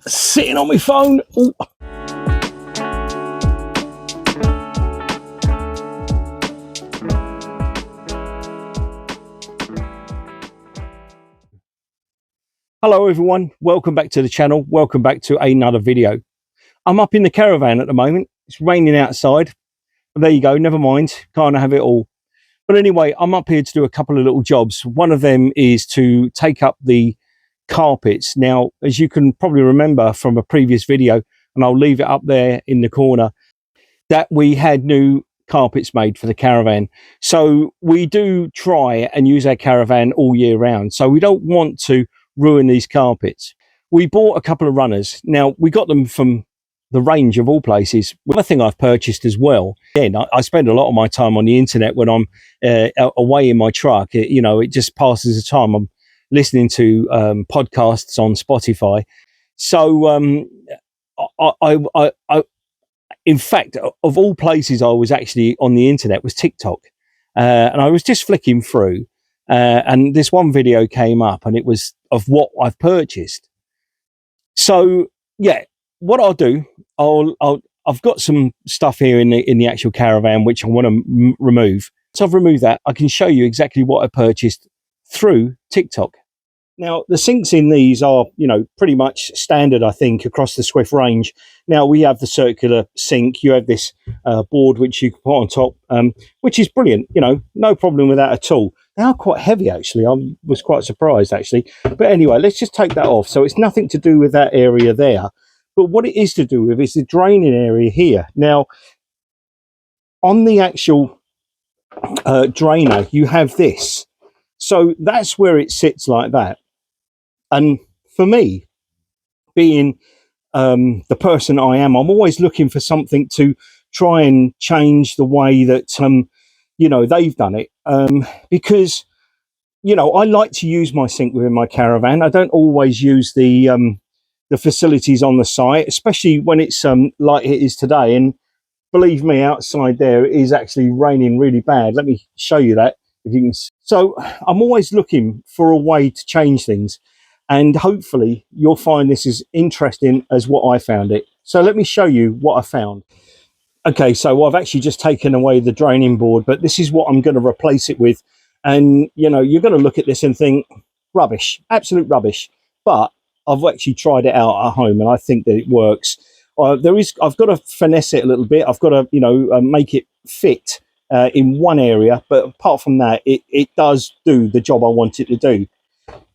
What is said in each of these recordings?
sitting on my phone. Ooh. Hello everyone, welcome back to the channel, welcome back to another video. I'm up in the caravan at the moment. It's raining outside. There you go, never mind, can't have it all. But anyway, I'm up here to do a couple of little jobs. One of them is to take up the carpets. Now, as you can probably remember from a previous video, and I'll leave it up there in the corner, that we had new carpets made for the caravan. So we do try and use our caravan all year round. So we don't want to ruin these carpets. We bought a couple of runners. Now, we got them from the range of all places. One thing I've purchased as well, again, I spend a lot of my time on the internet when I'm away in my truck. It just passes the time. I'm listening to podcasts on Spotify. So in fact, of all places I was actually on the internet was TikTok. And I was just flicking through and this one video came up and it was of what I've purchased. So yeah, what I'll do, I've got some stuff here in the actual caravan which I want to remove. So I've removed that. I can show you exactly what I purchased through TikTok. Now, the sinks in these are, pretty much standard, I think, across the Swift range. Now, we have the circular sink. You have this board which you can put on top, which is brilliant. No problem with that at all. They are quite heavy, actually. I was quite surprised, actually. But anyway, let's just take that off. So it's nothing to do with that area there. But what it is to do with is the draining area here. Now, on the actual drainer, you have this. So that's where it sits like that. And for me, being the person I am, I'm always looking for something to try and change the way that, they've done it. Because, I like to use my sink within my caravan. I don't always use the facilities on the site, especially when it's like it is today. And believe me, outside there it is actually raining really bad. Let me show you that. If you can. So I'm always looking for a way to change things. And hopefully you'll find this as interesting as what I found it. So let me show you what I found. Okay, so I've actually just taken away the draining board, but this is what I'm going to replace it with. And, you're going to look at this and think, rubbish, absolute rubbish. But I've actually tried it out at home and I think that it works. I've got to finesse it a little bit. I've got to, make it fit in one area. But apart from that, it does do the job I want it to do.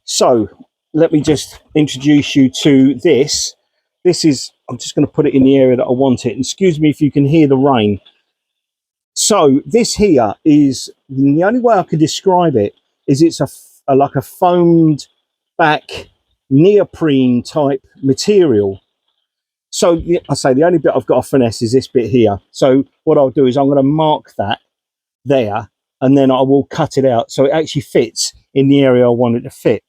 So let me just introduce you to this. This is, I'm just going to put it in the area that I want it. Excuse me if you can hear the rain. So this here is, the only way I could describe it is it's like a foamed back neoprene type material. So I say the only bit I've got to finesse is this bit here. So what I'll do is I'm going to mark that there and then I will cut it out so it actually fits in the area I want it to fit.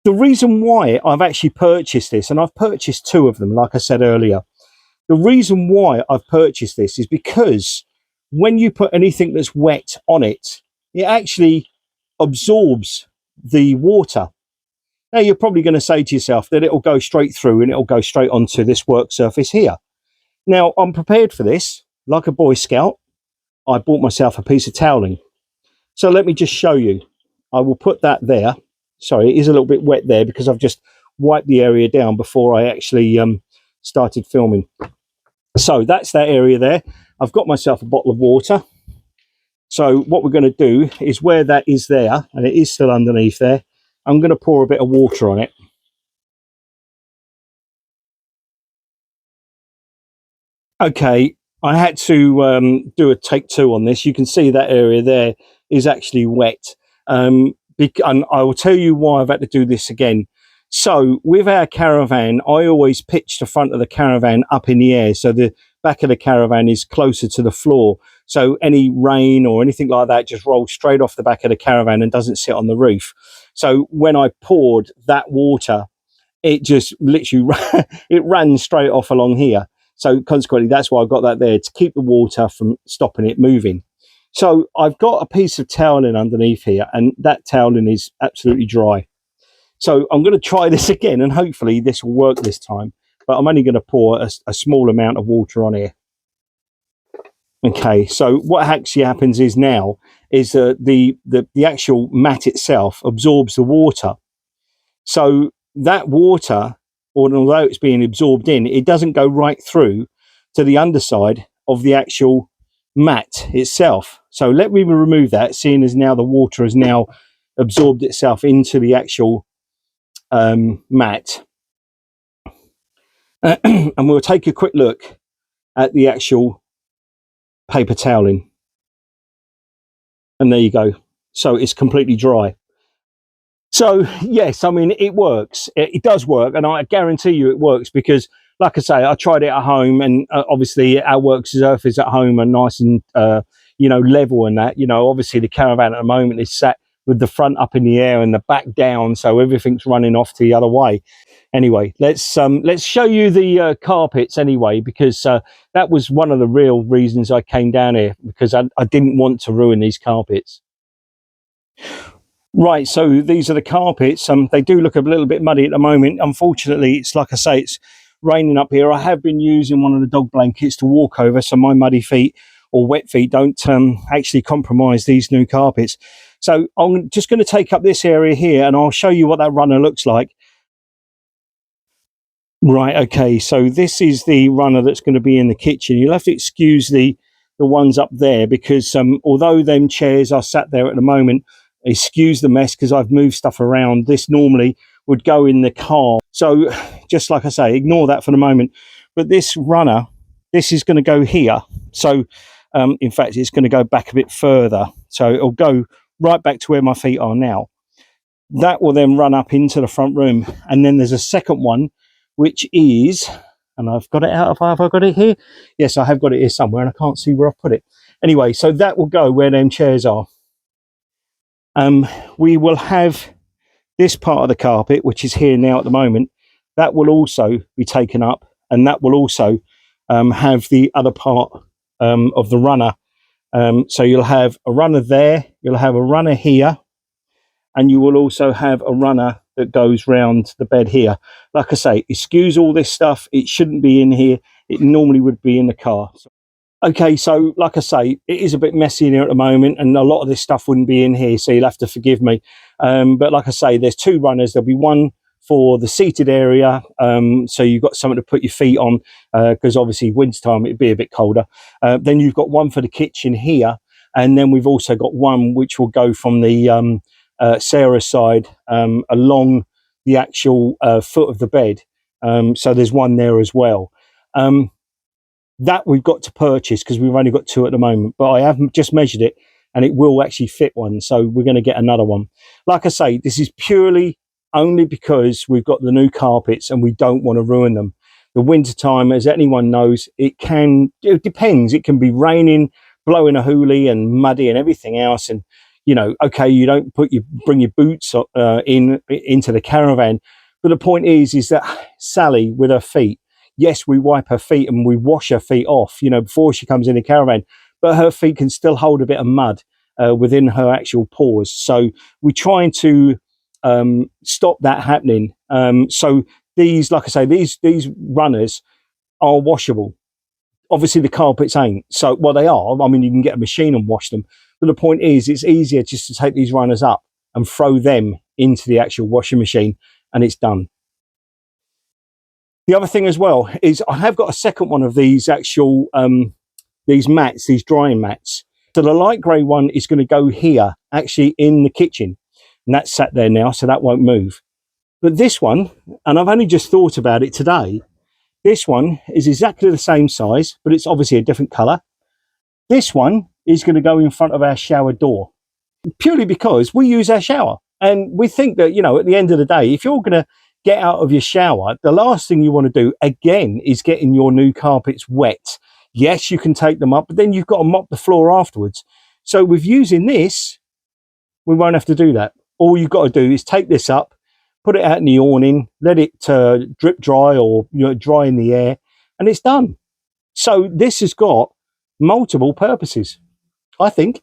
The reason why I've actually purchased this, and I've purchased two of them, like I said earlier, the reason why I've purchased this is because when you put anything that's wet on it, it actually absorbs the water. Now, you're probably going to say to yourself that it'll go straight through and it'll go straight onto this work surface here. Now, I'm prepared for this. Like a Boy Scout, I bought myself a piece of toweling. So let me just show you. I will put that there. Sorry, it is a little bit wet there because I've just wiped the area down before I actually started filming. So that's that area there. I've got myself a bottle of water. So what we're going to do is where that is there, and it is still underneath there, I'm going to pour a bit of water on it. Okay, I had to do a take two on this. You can see that area there is actually wet. And I will tell you why I've had to do this again. So with our caravan, I always pitch the front of the caravan up in the air. So the back of the caravan is closer to the floor. So any rain or anything like that just rolls straight off the back of the caravan and doesn't sit on the roof. So when I poured that water, it just literally, it ran straight off along here. So consequently, that's why I got that there, to keep the water from stopping it moving. So I've got a piece of toweling underneath here, and that toweling is absolutely dry. So I'm going to try this again, and hopefully this will work this time. But I'm only going to pour a small amount of water on here. Okay, so what actually happens is now is the actual mat itself absorbs the water. So that water, although it's being absorbed in, it doesn't go right through to the underside of the actual mat itself. So let me remove that, seeing as now the water has now absorbed itself into the actual mat. And we'll take a quick look at the actual paper toweling. And there you go. So it's completely dry. So yes, I mean, it works. It does work, and I guarantee you it works, because like I say, I tried it at home, and obviously our work surface at home are nice and level, and that, obviously the Caravan at the moment is sat with the front up in the air and the back down, so everything's running off to the other way. Anyway, let's show you the carpets anyway, because that was one of the real reasons I came down here, because I didn't want to ruin these carpets. Right, so these are the carpets. They do look a little bit muddy at the moment. Unfortunately, it's like I say, it's raining up here. I have been using one of the dog blankets to walk over, so my muddy feet or wet feet don't actually compromise these new carpets. So I'm just going to take up this area here, and I'll show you what that runner looks like. Right, okay, so this is the runner that's going to be in the kitchen. You'll have to excuse the ones up there, because although them chairs are sat there at the moment, excuse the mess because I've moved stuff around. This normally would go in the car. So just like I say, ignore that for the moment. But this runner, this is going to go here. So in fact, it's going to go back a bit further. So it'll go right back to where my feet are now. That will then run up into the front room. And then there's a second one, which is, and I've got it out. Have I got it here? Yes, I have got it here somewhere, and I can't see where I've put it. Anyway, so that will go where them chairs are. We will have this part of the carpet, which is here now at the moment, that will also be taken up, and that will also have the other part of the runner. So you'll have a runner there, you'll have a runner here, and you will also have a runner that goes round the bed here. Like I say, excuse all this stuff. It shouldn't be in here. It normally would be in the car. Okay, so like I say, it is a bit messy in here at the moment, and a lot of this stuff wouldn't be in here, so you'll have to forgive me. But like I say, there's two runners. There'll be one for the seated area, so you've got something to put your feet on, because obviously wintertime it'd be a bit colder. Then you've got one for the kitchen here, and then we've also got one which will go from the Sarah's side along the actual foot of the bed. So there's one there as well. That we've got to purchase because we've only got two at the moment, but I have just measured it and it will actually fit one, so we're going to get another one. Like I say, this is purely only because we've got the new carpets and we don't want to ruin them. The winter time, as anyone knows, it depends. It can be raining, blowing a hoolie and muddy and everything else, and okay, you don't bring your boots into the Caravan, but the point is that Sally with her feet, yes, we wipe her feet and we wash her feet off, before she comes in the Caravan, but her feet can still hold a bit of mud within her actual paws. So we're trying to stop that happening. So these, like I say, these runners are washable. Obviously the carpets ain't. So, well, they are. I mean, you can get a machine and wash them. But the point is, it's easier just to take these runners up and throw them into the actual washing machine, and it's done. The other thing as well is I have got a second one of these actual these mats, these drying mats. So the light grey one is going to go here, actually in the kitchen, and that's sat there now, so that won't move. But this one, and I've only just thought about it today, this one is exactly the same size, but it's obviously a different colour. This one is going to go in front of our shower door, purely because we use our shower. And we think that, at the end of the day, if you're going to get out of your shower, the last thing you want to do, again, is getting your new carpets wet. Yes, you can take them up, but then you've got to mop the floor afterwards. So with using this, we won't have to do that. All you've got to do is take this up, put it out in the awning, let it drip dry or dry in the air, and it's done. So this has got multiple purposes, I think.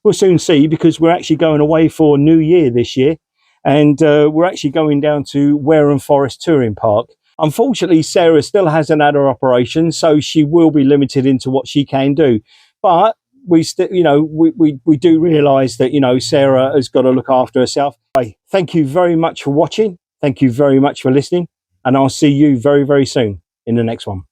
We'll soon see, because we're actually going away for New Year this year, and we're actually going down to Wareham Forest Touring Park. Unfortunately, Sarah still hasn't had her operation, so she will be limited into what she can do. But we still, you know, we do realise that, you know, Sarah has got to look after herself. Thank you very much for watching. Thank you very much for listening, and I'll see you very, very soon in the next one.